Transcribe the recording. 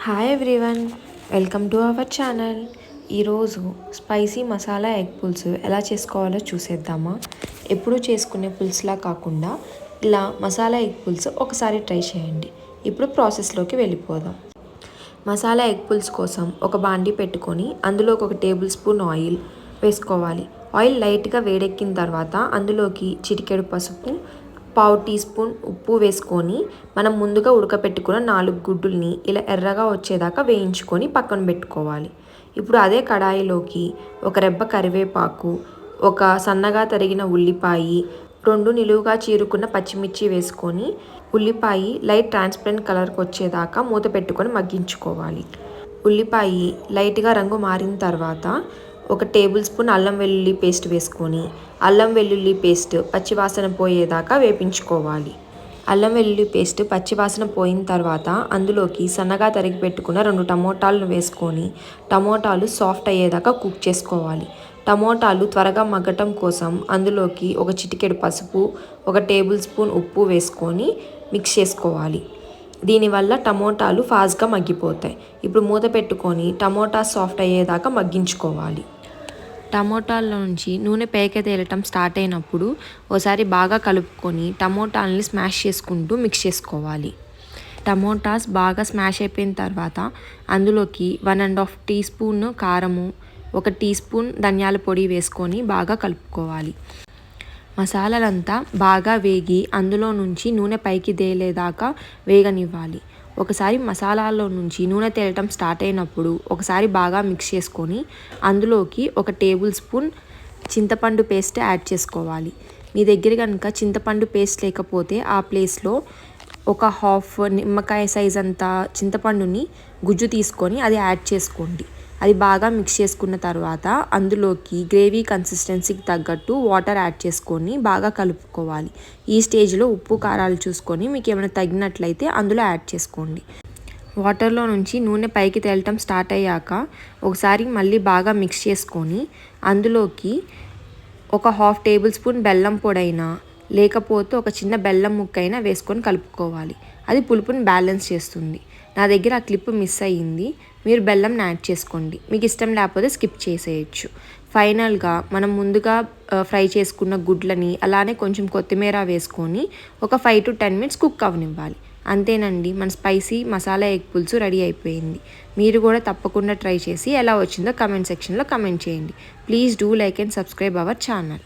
Hi everyone, welcome to our channel. ఈరోజు spicy masala egg పులుసు ఎలా చేసుకోవాలో చూసేద్దామా. ఎప్పుడూ చేసుకునే పులుసులా కాకుండా ఇలా మసాలా ఎగ్ పులుసు ఒకసారి ట్రై చేయండి. ఇప్పుడు ప్రాసెస్లోకి వెళ్ళిపోదాం. మసాలా ఎగ్ పులుసు కోసం ఒక బాండీ పెట్టుకొని అందులోకి 1 టేబుల్ స్పూన్ ఆయిల్ వేసుకోవాలి. ఆయిల్ లైట్గా వేడెక్కిన తర్వాత అందులోకి చిటికెడు పసుపు, 1/2 టీ స్పూన్ ఉప్పు వేసుకొని మనం ముందుగా ఉడకపెట్టుకున్న 4 గుడ్డుల్ని ఇలా ఎర్రగా వచ్చేదాకా వేయించుకొని పక్కన పెట్టుకోవాలి. ఇప్పుడు అదే కడాయిలోకి 1 రెబ్బ కరివేపాకు, 1 సన్నగా తరిగిన ఉల్లిపాయ, 2 నిలువుగా చీరుకున్న పచ్చిమిర్చి వేసుకొని ఉల్లిపాయ లైట్ ట్రాన్స్పరెంట్ కలర్కి వచ్చేదాకా మూత పెట్టుకొని మగ్గించుకోవాలి. ఉల్లిపాయ లైట్గా రంగు మారిన తర్వాత 1 టేబుల్ స్పూన్ అల్లం వెల్లుల్లి పేస్ట్ వేసుకొని అల్లం వెల్లుల్లి పేస్ట్ పచ్చివాసన పోయేదాకా వేపించుకోవాలి. అల్లం వెల్లుల్లి పేస్ట్ పచ్చివాసన పోయిన తర్వాత అందులోకి సన్నగా తరిగి పెట్టుకున్న 2 టమోటాలను వేసుకొని టమోటాలు సాఫ్ట్ అయ్యేదాకా కుక్ చేసుకోవాలి. టమోటాలు త్వరగా మగ్గటం కోసం అందులోకి 1 చిటికెడు పసుపు, 1 టేబుల్ స్పూన్ ఉప్పు వేసుకొని మిక్స్ చేసుకోవాలి. దీనివల్ల టమోటాలు ఫాస్ట్గా మగ్గిపోతాయి. ఇప్పుడు మూత పెట్టుకొని టమోటా సాఫ్ట్ అయ్యేదాకా మగ్గించుకోవాలి. టమోటాల్లో నుంచి నూనె పైకి తేలటం స్టార్ట్ అయినప్పుడు ఒకసారి బాగా కలుపుకొని టమోటాలని స్మాష్ చేసుకుంటూ మిక్స్ చేసుకోవాలి. టమోటాస్ బాగా స్మాష్ అయిపోయిన తర్వాత అందులోకి 1.5 టీ స్పూన్ కారము, 1 టీ స్పూన్ ధనియాల పొడి వేసుకొని బాగా కలుపుకోవాలి. మసాలాలంతా బాగా వేగి అందులో నుంచి నూనె పైకి తేలేదాకా వేగనివ్వాలి. ఒకసారి మసాలాల్లో నుంచి నూనె తేలటం స్టార్ట్ అయినప్పుడు ఒకసారి బాగా మిక్స్ చేసుకొని అందులోకి 1 టేబుల్ స్పూన్ చింతపండు పేస్ట్ యాడ్ చేసుకోవాలి. మీ దగ్గర కనుక చింతపండు పేస్ట్ లేకపోతే ఆ ప్లేస్లో 1/2 నిమ్మకాయ సైజ్ అంత చింతపండుని గుజ్జు తీసుకొని అది యాడ్ చేసుకోండి. అది బాగా మిక్స్ చేసుకున్న తర్వాత అందులోకి గ్రేవీ కన్సిస్టెన్సీకి తగ్గట్టు వాటర్ యాడ్ చేసుకొని బాగా కలుపుకోవాలి. ఈ స్టేజ్లో ఉప్పు కారాలు చూసుకొని మీకు ఏమైనా తగినట్లయితే అందులో యాడ్ చేసుకోండి. వాటర్లో నుంచి నూనె పైకి తేలటం స్టార్ట్ అయ్యాక ఒకసారి మళ్ళీ బాగా మిక్స్ చేసుకొని అందులోకి 1/2 టేబుల్ స్పూన్ బెల్లం పొడైనా లేకపోతే ఒక చిన్న బెల్లం ముక్కైనా వేసుకొని కలుపుకోవాలి. అది పులుపుని బ్యాలెన్స్ చేస్తుంది. నా దగ్గర ఆ క్లిప్ మిస్ అయ్యింది. మీరు బెల్లం యాడ్ చేసుకోండి. మీకు ఇష్టం లేకపోతే స్కిప్ చేసేయచ్చు. ఫైనల్గా మనం ముందుగా ఫ్రై చేసుకున్న గుడ్లని అలానే కొంచెం కొత్తిమీర వేసుకొని ఒక 5 to 10 minutes కుక్ అవనివ్వాలి. అంతేనండి, మన స్పైసీ మసాలా ఎగ్ పులుసు రెడీ అయిపోయింది. మీరు కూడా తప్పకుండా ట్రై చేసి ఎలా వచ్చిందో కమెంట్ సెక్షన్లో కమెంట్ చేయండి. Please do like and subscribe our channel.